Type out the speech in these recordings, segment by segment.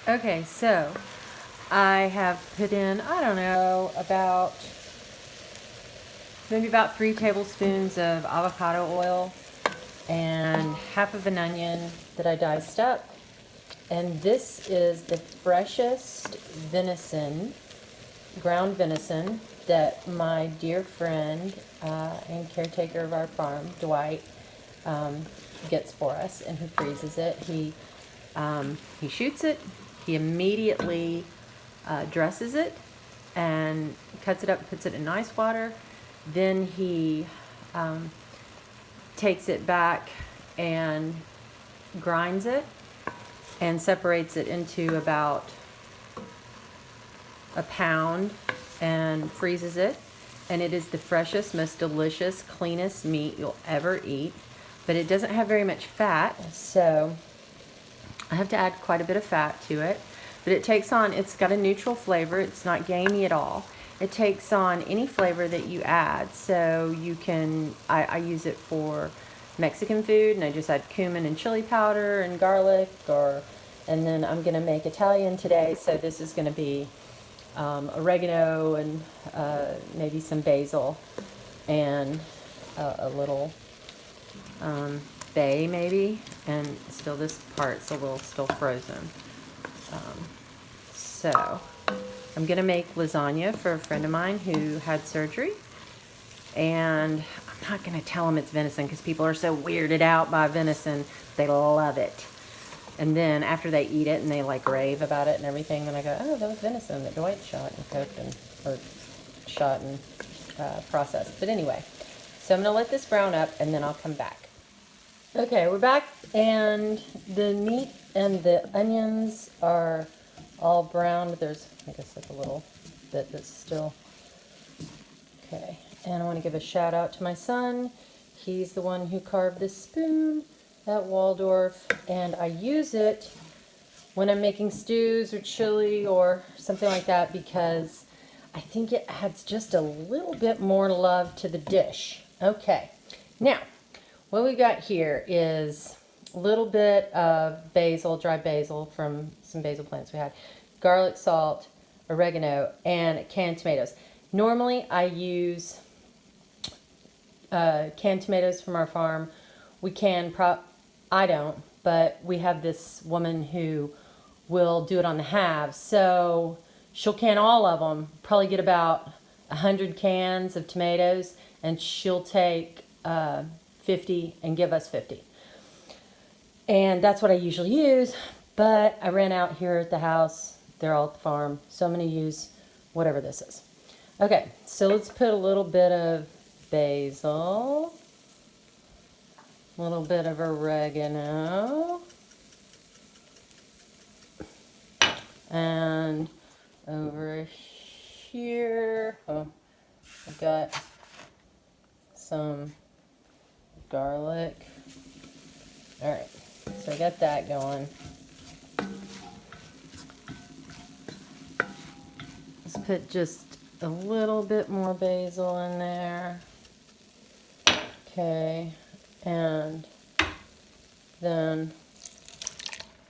Okay, so I have put in, I don't know, maybe about 3 tablespoons of avocado oil and half of an onion that I diced up. And this is the freshest venison, ground venison, that my dear friend and caretaker of our farm, Dwight, um, gets for us, and he freezes it. He shoots it. He immediately dresses it and cuts it up, puts it in ice water. Then he um, takes it back and grinds it and separates it into about a pound and freezes it. And it is the freshest, most delicious, cleanest meat you'll ever eat. But it doesn't have very much fat, so I have to add quite a bit of fat to it. But it takes on, it's got a neutral flavor. It's not gamey at all. It takes on any flavor that you add. So you can, I use it for Mexican food, and I just add cumin and chili powder and garlic, and then I'm gonna make Italian today. So this is gonna be oregano and maybe some basil and a little bay maybe, and still this part's a little still frozen. So I'm gonna make lasagna for a friend of mine who had surgery, and I'm not gonna tell him it's venison because people are so weirded out by venison. They love it. And then after they eat it and they like rave about it and everything, then I go, oh, that was venison that Dwight shot and cooked or shot and processed. But anyway, so I'm gonna let this brown up and then I'll come back. Okay, we're back, and the meat and the onions are all brown, but there's, I guess, like a little bit that's still okay. And I want to give a shout out to my son. He's the one who carved this spoon at Waldorf, and I use it when I'm making stews or chili or something like that because I think it adds just a little bit more love to the dish. Okay, now what we got here is a little bit of basil, dry basil from some basil plants we had, garlic, salt, oregano, and canned tomatoes. Normally I use canned tomatoes from our farm. I don't, but we have this woman who will do it on the halves. So she'll can all of them, probably get about 100 cans of tomatoes, and she'll take 50 and give us 50. And that's what I usually use, but I ran out here at the house. They're all at the farm, so I'm going to use whatever this is. Okay, so let's put a little bit of basil, a little bit of oregano, and over here, I've got some garlic. All right, so I got that going. Let's put just a little bit more basil in there. Okay, and then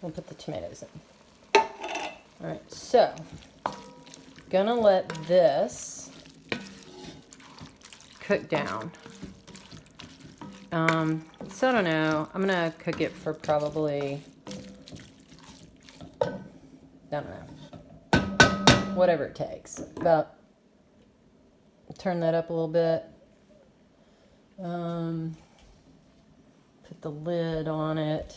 we'll put the tomatoes in. All right, so gonna let this cook down. So I don't know. I'm gonna cook it for probably, I don't know, whatever it takes. About, turn that up a little bit. Put the lid on it.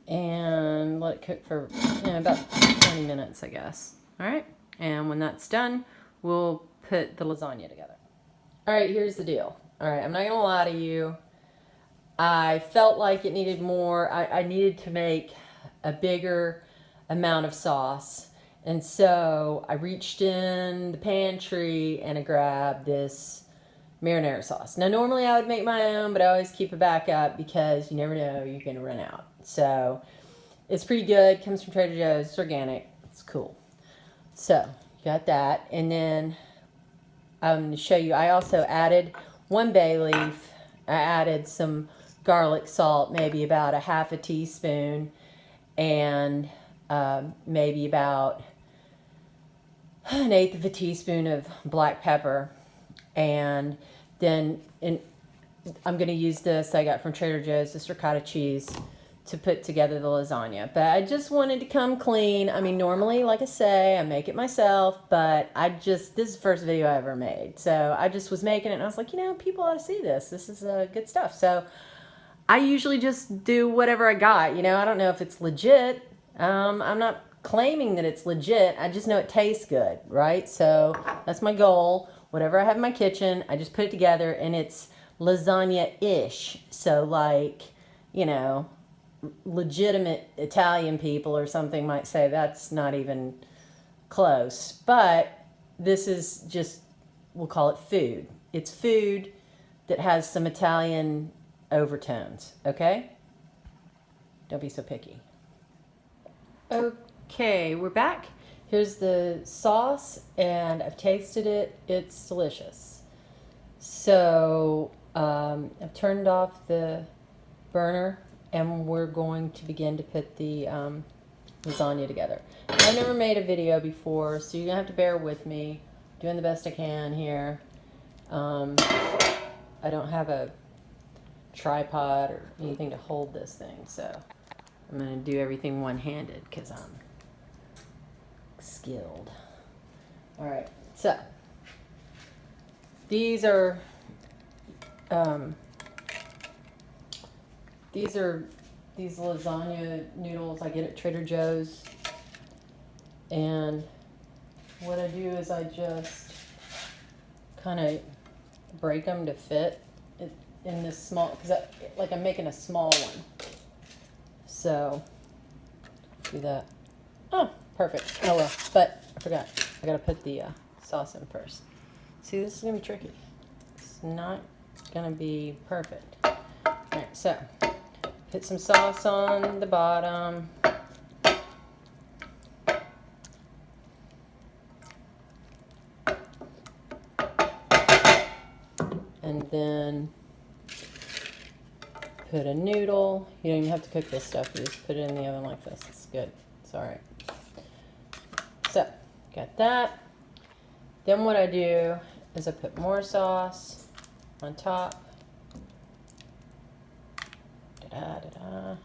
And let it cook for about 20 minutes, I guess. All right. And when that's done, we'll put the lasagna together. All right, here's the deal. All right, I'm not gonna lie to you. I felt like it needed more. I needed to make a bigger amount of sauce. And so I reached in the pantry and I grabbed this marinara sauce. Now, normally I would make my own, but I always keep a backup because you never know, you're going to run out. So it's pretty good. Comes from Trader Joe's. It's organic. It's cool. So you got that. And then I'm going to show you, I also added 1 bay leaf. I added some garlic salt, maybe about a half a teaspoon, and maybe about an eighth of a teaspoon of black pepper. And then I'm going to use this I got from Trader Joe's, this ricotta cheese, to put together the lasagna. But I just wanted to come clean. I mean, normally, like I say, I make it myself, but this is the first video I ever made. So I just was making it, and I was like, people ought to see this. This is good stuff. So I usually just do whatever I got. I don't know if it's legit. I'm not claiming that it's legit. I just know it tastes good, right? So that's my goal. Whatever I have in my kitchen, I just put it together, and it's lasagna-ish. So like, legitimate Italian people or something might say that's not even close. But this is just, we'll call it food. It's food that has some Italian overtones, okay? Don't be so picky. Okay, we're back. Here's the sauce, and I've tasted it. It's delicious. So I've turned off the burner, and we're going to begin to put the lasagna together. I've never made a video before, so you're going to have to bear with me. I'm doing the best I can here. I don't have a tripod or anything to hold this thing, so I'm going to do everything one-handed because I'm skilled. All right, so these are these lasagna noodles I get at Trader Joe's, and what I do is I just kind of break them to fit in this small, because I'm making a small one. So do that. Oh, perfect. Oh well, but I forgot. I gotta put the sauce in first. See, this is gonna be tricky. It's not gonna be perfect. All right, so put some sauce on the bottom. And then put a noodle. You don't even have to cook this stuff. You just put it in the oven like this. It's good. It's all right. So, got that. Then what I do is I put more sauce on top. Da-da-da-da.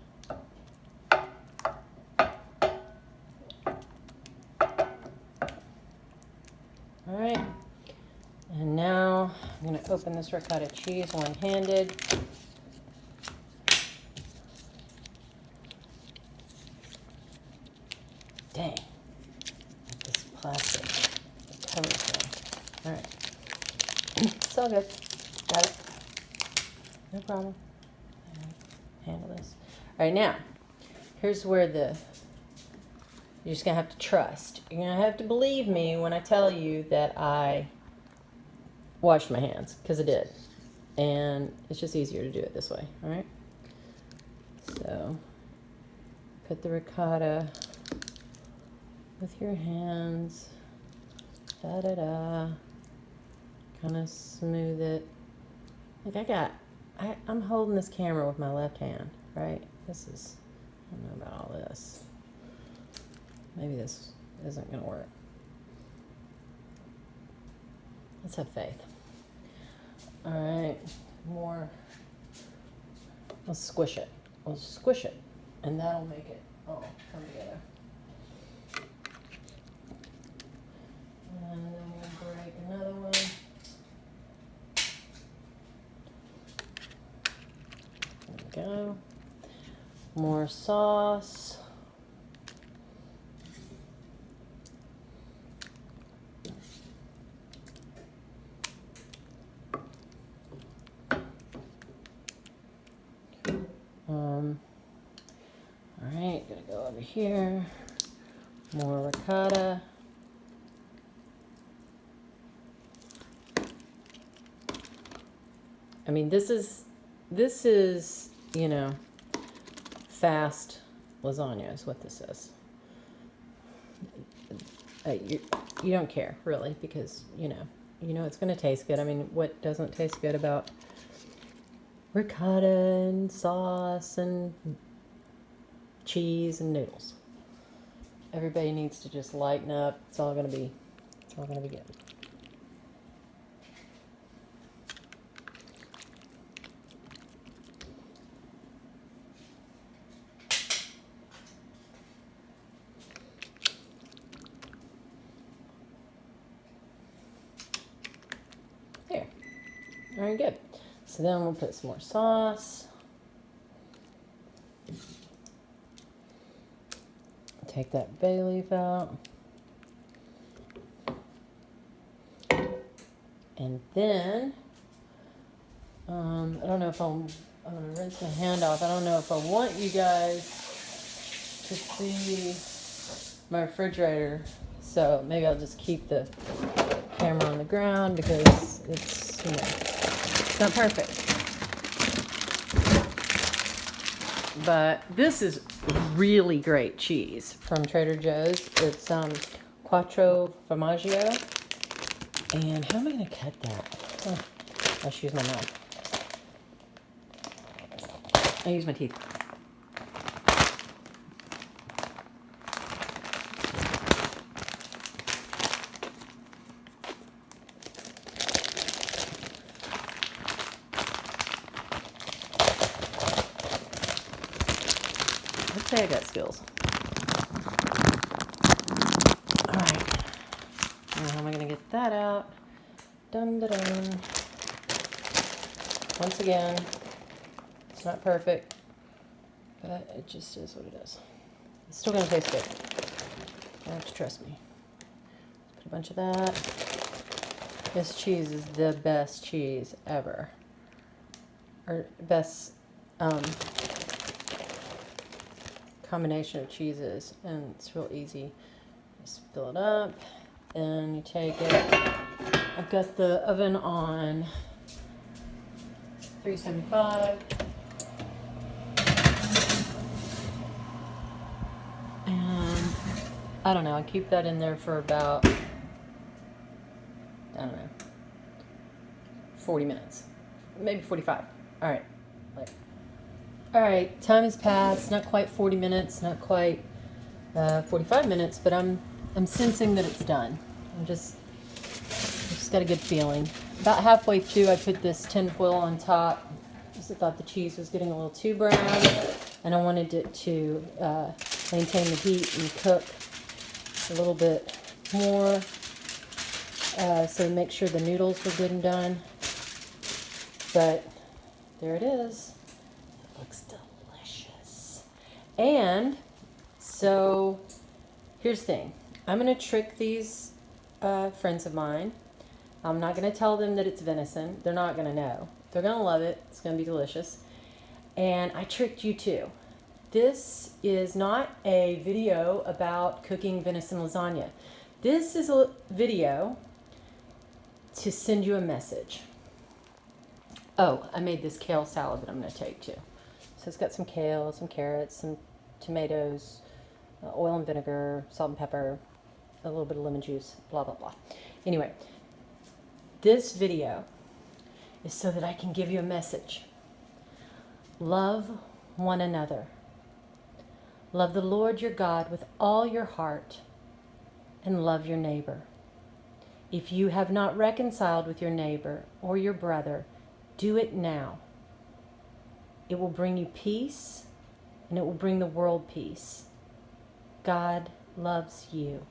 All right. And now I'm going to open this ricotta cheese one-handed. Dang. This plastic covers them. All right. It's all good. Got it. No problem. All right. Handle this. All right, now, here's where you're just going to have to trust. You're going to have to believe me when I tell you that I washed my hands, because I did. And it's just easier to do it this way, all right? So, put the ricotta with your hands. Da-da-da. Kind of smooth it. Like I'm holding this camera with my left hand, right? I don't know about all this. Maybe this isn't going to work. Let's have faith. All right, more. Let's squish it. We'll squish it, and that'll make it all come together. And then we'll break another one. There we go. More sauce. All right, gonna go over here. More ricotta. I mean, this is, fast lasagna is what this is. You don't care, really, because, you know it's going to taste good. I mean, what doesn't taste good about ricotta and sauce and cheese and noodles. Everybody needs to just lighten up. It's all gonna be good. There. All right, good. So then we'll put some more sauce. Take that bay leaf out. And then, I don't know if I'm going to rinse my hand off. I don't know if I want you guys to see my refrigerator. So maybe I'll just keep the camera on the ground because it's, it's not perfect. But this is really great cheese from Trader Joe's. It's Quattro Formaggio. And how am I going to cut that? Oh, I should use my mouth. I use my teeth. I'd say I got skills. Alright. Now how am I going to get that out? Dun dun dun. Once again, it's not perfect, but it just is what it is. It's still going to taste good. You have to trust me. Put a bunch of that. This cheese is the best cheese ever. Or best combination of cheeses, and it's real easy. Just fill it up, and you take it. I've got the oven on 375. And I don't know, I keep that in there for about, I don't know, 40 minutes. Maybe 45. Alright. Alright, time has passed. Not quite 40 minutes, not quite 45 minutes, but I'm sensing that it's done. I just got a good feeling. About halfway through, I put this tin foil on top. Just I thought the cheese was getting a little too brown, and I wanted it to maintain the heat and cook a little bit more, so make sure the noodles were good and done. But there it is. It looks delicious. And so here's the thing. I'm going to trick these friends of mine. I'm not going to tell them that it's venison. They're not going to know. They're going to love it. It's going to be delicious. And I tricked you too. This is not a video about cooking venison lasagna. This is a video to send you a message. Oh, I made this kale salad that I'm going to take too. So it's got some kale, some carrots, some tomatoes, oil and vinegar, salt and pepper, a little bit of lemon juice, blah, blah, blah. Anyway, this video is so that I can give you a message. Love one another. Love the Lord your God with all your heart, and love your neighbor. If you have not reconciled with your neighbor or your brother, do it now. It will bring you peace, and it will bring the world peace. God loves you.